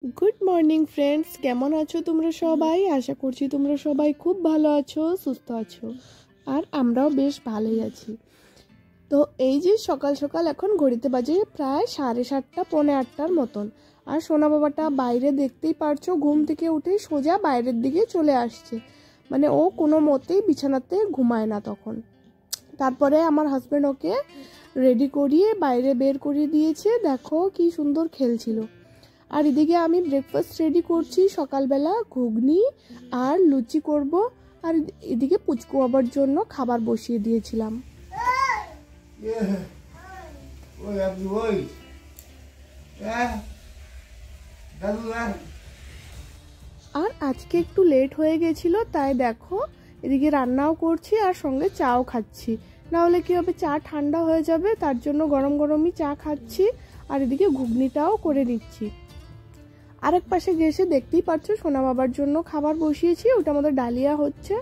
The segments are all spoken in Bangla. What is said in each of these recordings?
গুড মর্নিং ফ্রেন্ডস, কেমন আছো তোমরা সবাই? আশা করছি তোমরা সবাই খুব ভালো আছো, সুস্থ আছো। আর আমরাও বেশ ভালোই আছি। তো এই যে সকাল সকাল এখন ঘড়িতে বাজে প্রায় 7:30 পৌনে 8টার মতন। আর সোনা বাবাটা বাইরে, দেখতেই পারছো, ঘুম থেকে উঠে সোজা বাইরের দিকে চলে আসছে। মানে ও কোনো মতেই বিছানাতে ঘুমায় না তখন। তারপরে আমার হাজব্যান্ড ওকে রেডি করিয়ে বাইরে বের করিয়ে দিয়েছে। দেখো কি সুন্দর খেলছিল। আর এদিকে আমি ব্রেকফাস্ট রেডি করছি, সকালবেলা ঘুগনি আর লুচি করব। আর এদিকে পুচকু বাবার জন্য খাবার বসিয়ে দিয়েছিলাম। আর আজকে একটু লেট হয়ে গেছিল, তাই দেখো এদিকে রান্নাও করছি আর সঙ্গে চাও খাচ্ছি। না হলে কি হবে, চা ঠান্ডা হয়ে যাবে, তার জন্য গরম গরমই চা খাচ্ছি। আর এদিকে ঘুগনিটাও করে নিচ্ছি। আরেক পাশে গেছে দেখতেই পাচ্ছ, সোনা বাবার জন্য খাবার বসিয়েছি, ওটা আমাদের ডালিয়া হচ্ছে।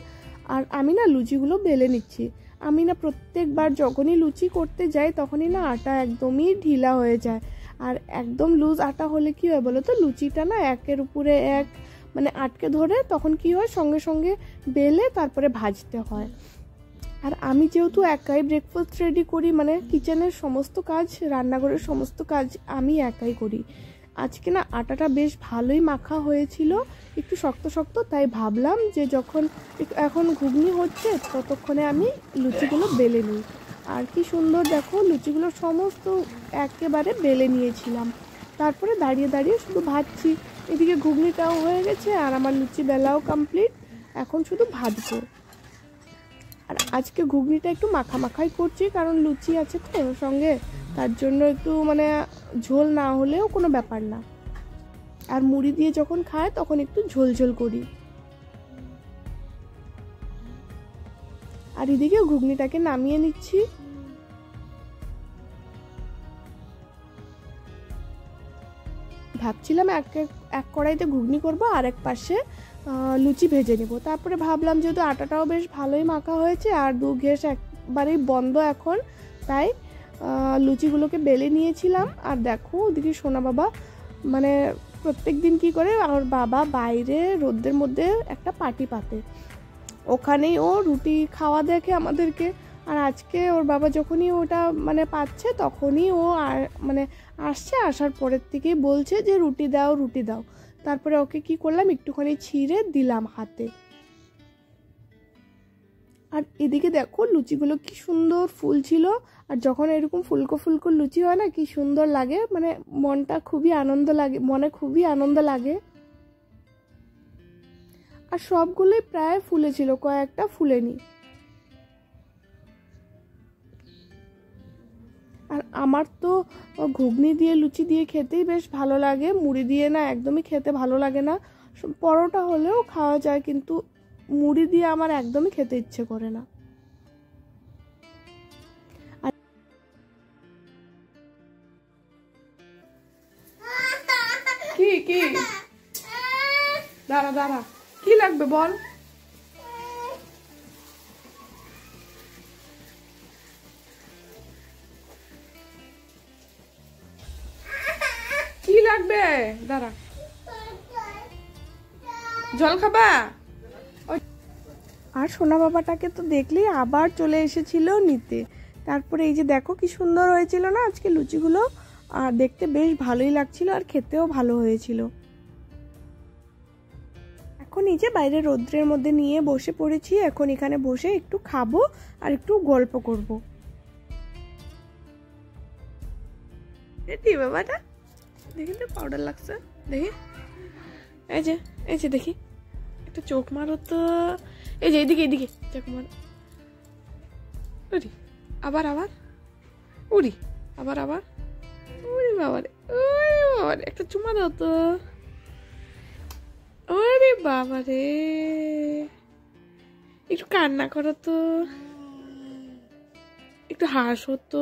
আর আমি না লুচিগুলো বেলে নিচ্ছি। আমি না প্রত্যেকবার যখনই লুচি করতে যাই তখনই না আটা একদমই ঢিলা হয়ে যায়। আর একদম লুজ আটা হলে কি হয় বলো তো, লুচিটা না একের উপরে এক মানে আটকে ধরে, তখন কি হয় সঙ্গে সঙ্গে বেলে তারপরে ভাজতে হয়। আর আমি যেহেতু একাই ব্রেকফাস্ট রেডি করি, মানে কিচেনের সমস্ত কাজ, রান্নাঘরের সমস্ত কাজ আমি একাই করি। আজকে না আটাটা বেশ ভালোই মাখা হয়েছিল, একটু শক্ত শক্ত, তাই ভাবলাম যে যখন এখন ঘুগনি হচ্ছে ততক্ষণে আমি লুচিগুলো বেলে নিই। আর কি সুন্দর দেখো, লুচিগুলো সমস্ত একেবারে বেলে নিয়েছিলাম। তারপরে দাঁড়িয়ে দাঁড়িয়ে শুধু ভাজছি। এদিকে ঘুগনিটাও হয়ে গেছে আর আমার লুচি বেলাও কমপ্লিট, এখন শুধু ভাজবো। আর আজকে ঘুগনিটা একটু মাখা মাখাই করছি, কারণ লুচি আছে তো সঙ্গে, তার জন্য একটু মানে ঝোল না হলেও কোনো ব্যাপার না। আর মুড়ি দিয়ে যখন খায় তখন একটু ঝোল ঝোল করি। আর এদিকে ঘুগনিটাকে নামিয়ে নিচ্ছি। ভাবছিলাম এক কড়াইতে ঘুগনি করব আর এক পাশে লুচি ভেজে নেব। তারপরে ভাবলাম যেহেতু আটাটাও বেশ ভালোই মাখা হয়েছে আর দু গ্যাস একবারেই বন্ধ এখন, তাই লুচিগুলোকে বেলে নিয়েছিলাম। আর দেখো ওদিকে সোনা বাবা মানে প্রত্যেক দিন কী করে, আমার বাবা বাইরে রোদের মধ্যে একটা পার্টি পাতে, ওখানেই ও রুটি খাওয়া দেখে আমাদেরকে। আর আজকে ওর বাবা যখনই ওটা মানে পাচ্ছে তখনই ও মানে আসছে, আসার পরের থেকেই বলছে যে রুটি দাও রুটি দাও। তারপরে ওকে কি করলাম, একটুখানি ছিঁড়ে দিলাম হাতে। আর এদিকে দেখো লুচিগুলো কি সুন্দর ফুল ছিল। আর যখন এরকম ফুলকো ফুলকো লুচি হয় না, কি সুন্দর লাগে, মানে মনটা খুবই আনন্দ লাগে, মনে খুবই আনন্দ লাগে। আর সবগুলোই প্রায় ফুলেছিল, কয়েকটা ফুলেনি। আর আমার তো ঘুগনি দিয়ে লুচি দিয়ে খেতেই বেশ ভালো লাগে, মুড়ি দিয়ে না একদমই খেতে ভালো লাগে না। পরোটা হলেও খাওয়া যায়, কিন্তু মুড়ি দিয়ে আমার একদমই খেতে ইচ্ছে করে না। কি কি দাঁড়া দাঁড়া, কি লাগবে বল? কি লাগবে? দাঁড়া, জল খাবা? আর সোনা বাবাটাকে তো দেখলেই আবার চলে এসেছিল নিতে। তারপরে এই যে দেখো কি সুন্দর হয়েছিল না আজকে লুচিগুলো, আর দেখতে বেশ ভালোই লাগছিল আর খেতেও ভালো হয়েছিল। এখন এই যে বাইরে রোদ্রের মধ্যে নিয়ে বসে পড়েছি, এখন এখানে বসে একটু খাবো আর একটু গল্প করবো। বাবাটা দেখি তো, পাউডার লাগছে দেখি, এই যে দেখি, একটা চোখ মারো তো, এই যে এইদিকে এইদিকে চোখ মারো। উরি আবার আবার, উরি আবার আবার, উরি বাবারে, উরি বাবারে, একটা চুমা দাও তো। ওরে বাবারে, একটু কান্না করো তো, একটু হাসো তো।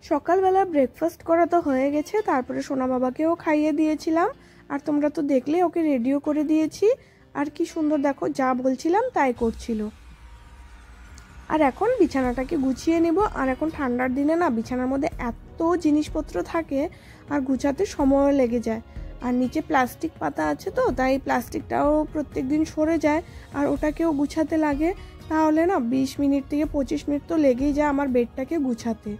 সকালবেলা ব্রেকফাস্ট করা তো হয়ে গেছে, তারপরে সোনা বাবাকেও খাইয়ে দিয়েছিলাম। আর তোমরা তো দেখলে ওকে রেডিও করে দিয়েছি। আর কি সুন্দর দেখো, যা বলছিলাম তাই করছিল। আর এখন বিছানাটাকে গুছিয়ে নেব। আর এখন ঠান্ডার দিনে না বিছানার মধ্যে এত জিনিসপত্র থাকে, আর গুছাতে সময় লেগে যায়। আর নিচে প্লাস্টিক পাতা আছে তো, তাই প্লাস্টিকটাও প্রত্যেক দিন সরে যায় আর ওটাকেও গুছাতে লাগে। তাহলে না 20 মিনিট থেকে 25 মিনিট তো লেগেই যায় আমার বেডটাকে গুছাতে।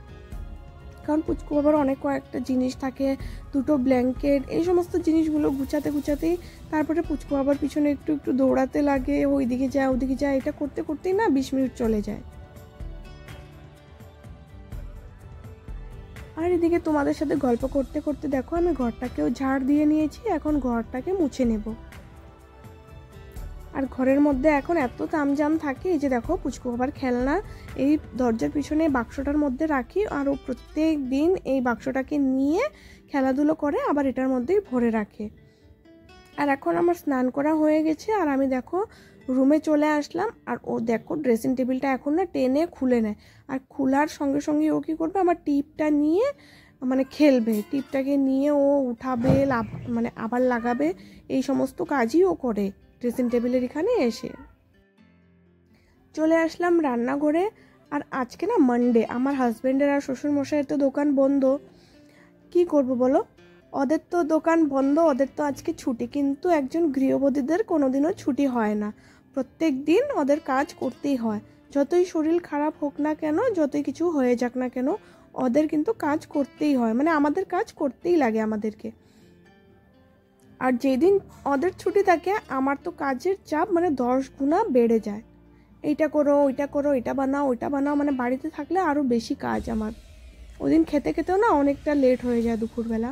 কারণ পুচকু বাবার অনেক কয়েকটা জিনিস থাকে, দুটো ব্ল্যাঙ্কেট, এই সমস্ত জিনিসগুলো গুছাতেই তারপরে পুচকু বাবার পিছনে একটু একটু দৌড়াতে লাগে, ওইদিকে যায় ওদিকে যায়, এটা করতে করতেই না 20 মিনিট চলে যায়। আর এদিকে তোমাদের সাথে গল্প করতে করতে দেখো আমি ঘরটাকেও ঝাড় দিয়ে নিয়েছি, এখন ঘরটাকে মুছে নেব। আর ঘরের মধ্যে এখন এত তামজাম থাকে, এই যে দেখো পুচকু বাবার খেলনা এই দরজার পিছনে বাক্সটার মধ্যে রাখি, আর ও প্রত্যেক দিন এই বাক্সটাকে নিয়ে খেলাধুলো করে আবার এটার মধ্যেই ভরে রাখে। আর এখন আমার স্নান করা হয়ে গেছে আর আমি দেখো রুমে চলে আসলাম। আর ও দেখো ড্রেসিং টেবিলটা এখন না টেনে খুলে নেয়, আর খোলার সঙ্গে সঙ্গে ও কী করবে, আমার টিপটা নিয়ে মানে খেলবে, টিপটাকে নিয়ে ও উঠাবে, মানে আবার লাগাবে, এই সমস্ত কাজই ও করে ড্রেসিং টেবিলের এখানে এসে। চলে আসলাম রান্নাঘরে। আর আজকে না মানডে, আমার হাজব্যান্ডের আর শ্বশুরমশাইয়ের তো দোকান বন্ধ, কি করব বলো, ওদের তো দোকান বন্ধ, ওদের তো আজকে ছুটি। কিন্তু একজন গৃহবধূদের কোনোদিনও ছুটি হয় না, প্রত্যেক দিন ওদের কাজ করতেই হয়, যতই শরীর খারাপ হোক না কেন, যতই কিছু হয়ে যাক না কেন, ওদের কিন্তু কাজ করতেই হয়, মানে আমাদের কাজ করতেই লাগে আমাদেরকে। আর যেদিন ওদের ছুটি থাকে আমার তো কাজের চাপ মানে 10 গুণা বেড়ে যায়, এইটা করো ওইটা করো, এটা বানাও ওইটা বানাও, মানে বাড়িতে থাকলে আরও বেশি কাজ আমার। ওদিন খেতে খেতেও না অনেকটা লেট হয়ে যায় দুপুরবেলা।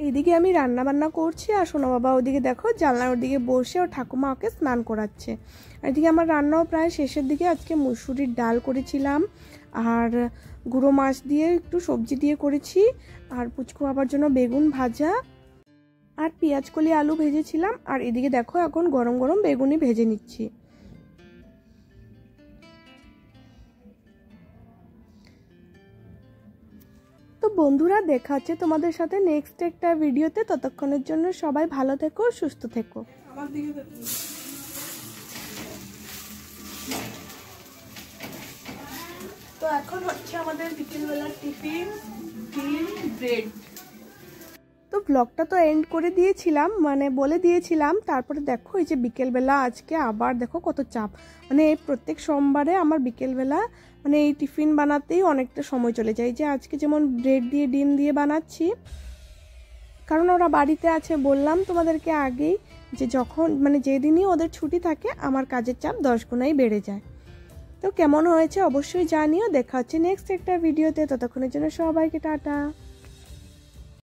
এইদিকে আমি রান্না বান্না করছি আর সোনা বাবা ওদিকে দেখো জানলার ওদিকে বসে ও ঠাকুমা ওকে স্নান করাচ্ছে। আর এদিকে আমার রান্নাও প্রায় শেষের দিকে। আজকে মুসুরির ডাল করেছিলাম আর গুঁড়ো মাছ দিয়ে একটু সবজি দিয়ে করেছি, আর পুচকু বাবার জন্য বেগুন ভাজা আর পেঁয়াজ কলি আলু ভেজেছিলাম। আর এদিকে দেখো এখন গরম গরম বেগুনি ভেজে নিচ্ছি। তো বন্ধুরা দেখা হচ্ছে তোমাদের সাথে নেক্সট একটা ভিডিওতে, ততক্ষণের জন্য সবাই ভালো থেকো, সুস্থ থেকো। তো এখন হচ্ছে আমাদের বিকেলবেলার টিফিন, ডিম ব্রেড। তো ব্লগটা তো এন্ড করে দিয়েছিলাম, মানে বলে দিয়েছিলাম, তারপরে দেখো এই যে বিকেলবেলা আজকে আবার দেখো কত চাপ, মানে প্রত্যেক সোমবারে আমার বিকেলবেলা মানে এই টিফিন বানাতেই অনেকটা সময় চলে যায়। যে আজকে যেমন ব্রেড দিয়ে ডিম দিয়ে বানাচ্ছি, কারণ ওরা বাড়িতে আছে, বললাম তোমাদেরকে আগেই যে যখন মানে যেদিনই ওদের ছুটি থাকে আমার কাজের চাপ 10 গুণাই বেড়ে যায়। তো কেমন হয়েছে অবশ্যই জানিও। দেখা হচ্ছে নেক্সট একটা ভিডিওতে, ততক্ষণের জন্য সবাইকে টাটা।